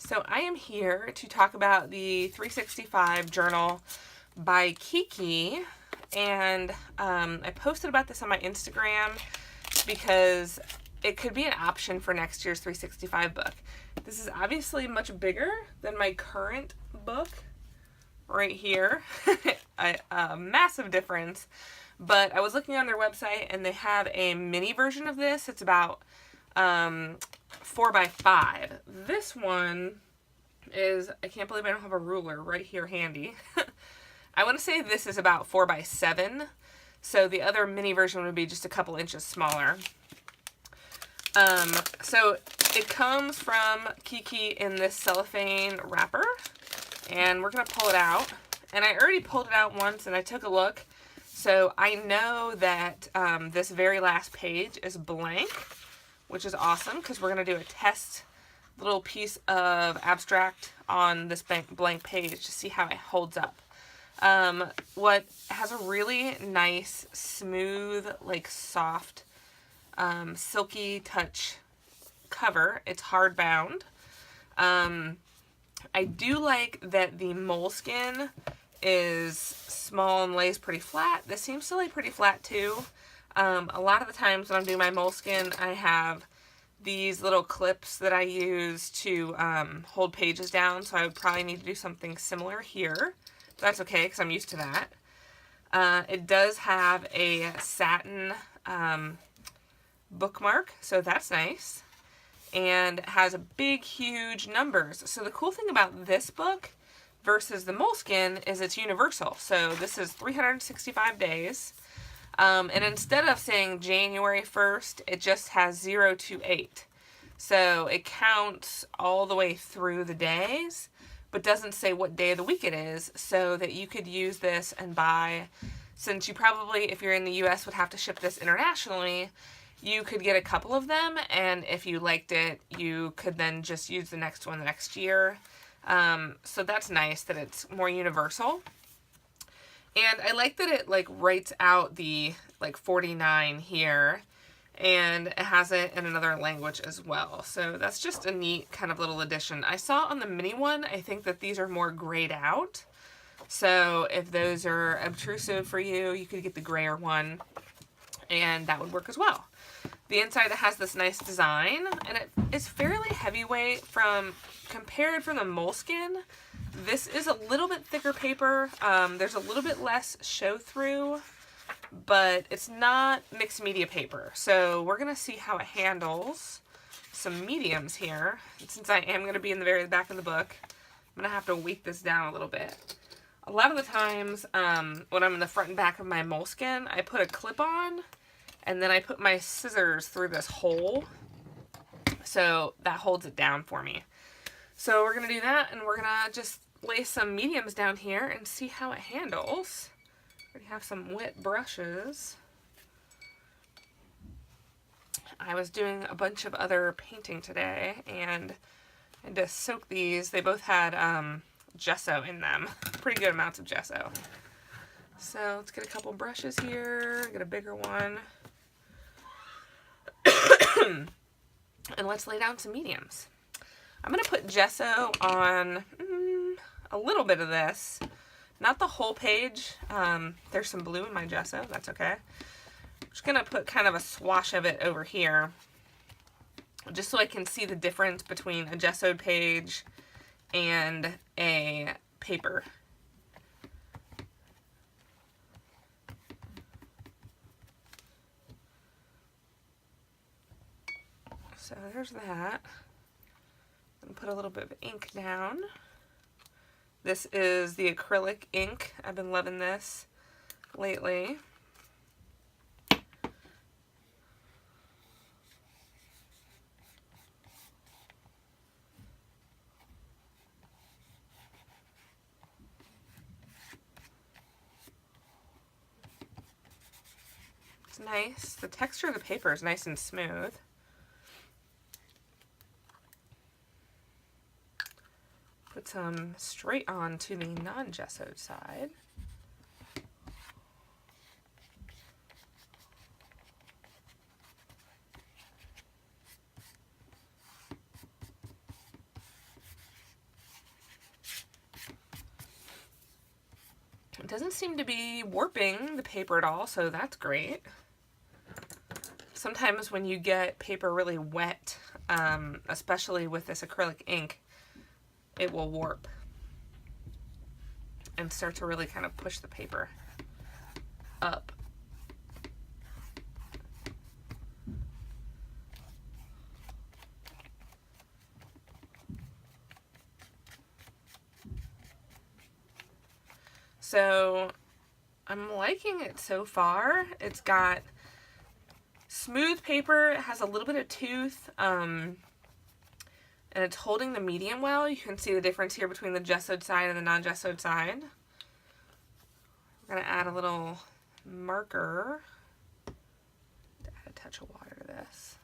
So I am here to talk about the 365 journal by Kikki, and I posted about this on my Instagram because it could be an option for next year's 365 book. This is obviously much bigger than my current book right here. a massive difference, but I was looking on their website and they have a mini version of this. It's about 4x5. This one is, I can't believe I don't have a ruler right here handy. I want to say this is about 4x7. So the other mini version would be just a couple inches smaller. So it comes from Kikki in this cellophane wrapper, and we're going to pull it out. And I already pulled it out once and I took a look. So I know that this very last page is blank, which is awesome because we're going to do a test little piece of abstract on this blank page to see how it holds up. What has a really nice, smooth, like soft, silky touch cover. It's hardbound. I do like that the moleskin is small and lays pretty flat. This seems to lay pretty flat too. A lot of the times when I'm doing my moleskin, I have these little clips that I use to hold pages down, so I would probably need to do something similar here. That's okay, because I'm used to that. It does have a satin bookmark, so that's nice. And it has a big, huge numbers. So the cool thing about this book versus the moleskin is it's universal. So this is 365 days. And instead of saying January 1st, it just has 0 to 8. So it counts all the way through the days, but doesn't say what day of the week it is, so that you could use this and buy, since you probably, if you're in the US, would have to ship this internationally, you could get a couple of them, and if you liked it, you could then just use the next one the next year. So that's nice that it's more universal. And I like that it like writes out the like 49 here, and it has it in another language as well. So that's just a neat kind of little addition. I saw on the mini one, I think that these are more grayed out. So if those are obtrusive for you, you could get the grayer one, and that would work as well. The inside, it has this nice design, and it is fairly heavyweight compared from the moleskin. This is a little bit thicker paper. There's a little bit less show through, but it's not mixed media paper. So we're going to see how it handles some mediums here. And since I am going to be in the very back of the book, I'm going to have to weight this down a little bit. A lot of the times when I'm in the front and back of my moleskin, I put a clip on, and then I put my scissors through this hole, so that holds it down for me. So we're going to do that, and we're going to just lay some mediums down here and see how it handles. We have some wet brushes. I was doing a bunch of other painting today, and I had to soak these. They both had gesso in them, pretty good amounts of gesso. So let's get a couple brushes here, get a bigger one. And let's lay down some mediums. I'm going to put gesso on a little bit of this. Not the whole page. There's some blue in my gesso. That's okay. I'm just going to put kind of a swash of it over here, just so I can see the difference between a gessoed page and a paper. So there's that. I'm going to put a little bit of ink down. This is the acrylic ink. I've been loving this lately. It's nice. The texture of the paper is nice and smooth. Put some straight on to the non-gessoed side. It doesn't seem to be warping the paper at all, so that's great. Sometimes when you get paper really wet, especially with this acrylic ink, it will warp and start to really kind of push the paper up. So I'm liking it so far. It's got smooth paper, it has a little bit of tooth, and it's holding the medium well. You can see the difference here between the gessoed side and the non-gessoed side. We're going to add a little marker to add a touch of water to this.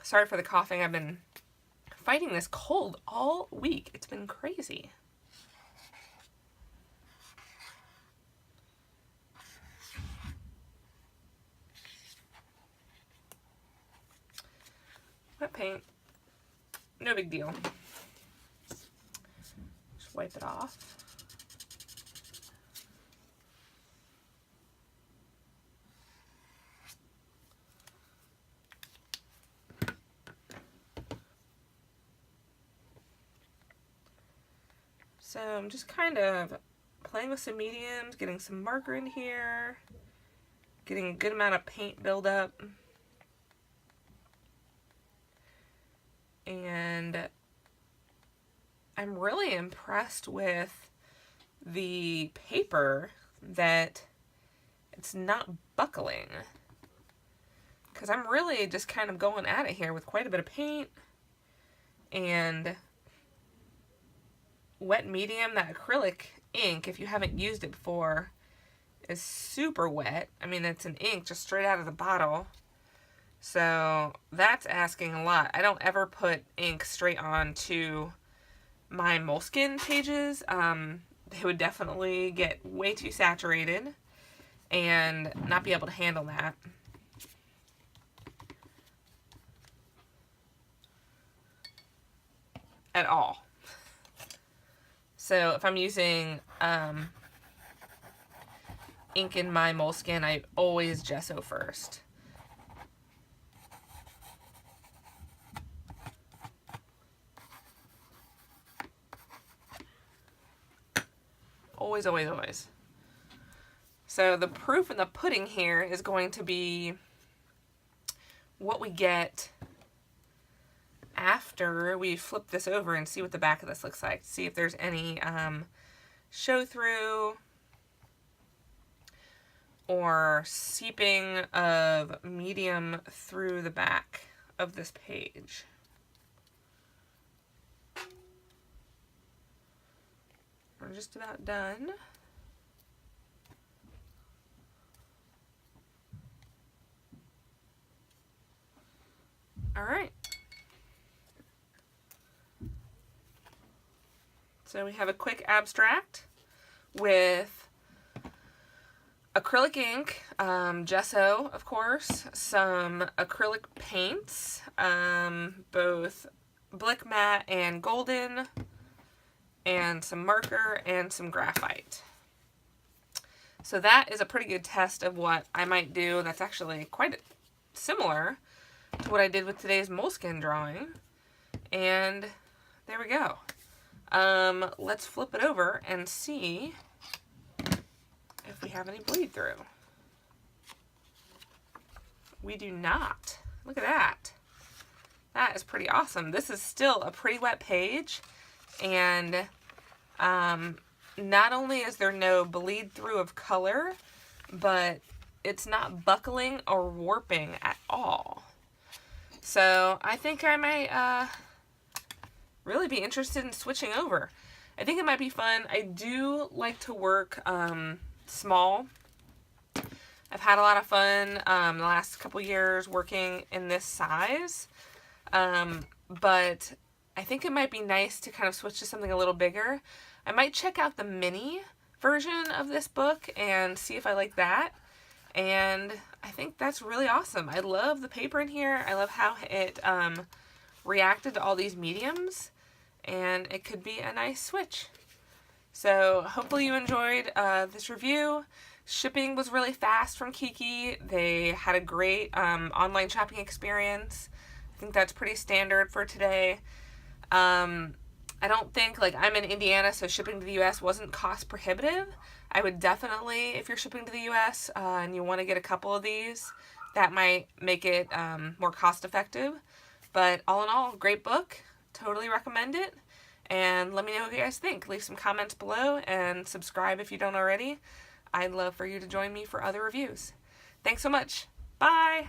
Sorry for the coughing. I've been fighting this cold all week. It's been crazy. Wet paint. No big deal. Just wipe it off. So I'm just kind of playing with some mediums, getting some marker in here, getting a good amount of paint buildup. And I'm really impressed with the paper that it's not buckling. Because I'm really just kind of going at it here with quite a bit of paint and wet medium. That acrylic ink, if you haven't used it before, is super wet. I mean, it's an ink just straight out of the bottle. So that's asking a lot. I don't ever put ink straight onto my Moleskine pages. They would definitely get way too saturated and not be able to handle that. At all. So if I'm using ink in my Moleskine, I always gesso first. Always, always, always. So the proof in the pudding here is going to be what we get after we flip this over and see what the back of this looks like. See if there's any show through or seeping of medium through the back of this page. We're just about done. All right. So we have a quick abstract with acrylic ink, gesso, of course, some acrylic paints, both Blick Matte and Golden, and some marker and some graphite. So that is a pretty good test of what I might do. That's actually quite similar to what I did with today's Moleskine drawing. And there we go. Let's flip it over and see if we have any bleed through. We do not. Look at that. That is pretty awesome. This is still a pretty wet page, and not only is there no bleed through of color, but it's not buckling or warping at all. So I think I might really be interested in switching over. I think it might be fun. I do like to work small. I've had a lot of fun the last couple years working in this size, but I think it might be nice to kind of switch to something a little bigger. I might check out the mini version of this book and see if I like that. And I think that's really awesome. I love the paper in here. I love how it reacted to all these mediums, and it could be a nice switch. So hopefully you enjoyed this review. Shipping was really fast from Kikki. They had a great online shopping experience. I think that's pretty standard for today. I don't think, like, I'm in Indiana, so shipping to the U.S. wasn't cost prohibitive. I would definitely, if you're shipping to the U.S. And you want to get a couple of these, that might make it more cost effective. But all in all, great book. Totally recommend it. And let me know what you guys think. Leave some comments below and subscribe if you don't already. I'd love for you to join me for other reviews. Thanks so much. Bye!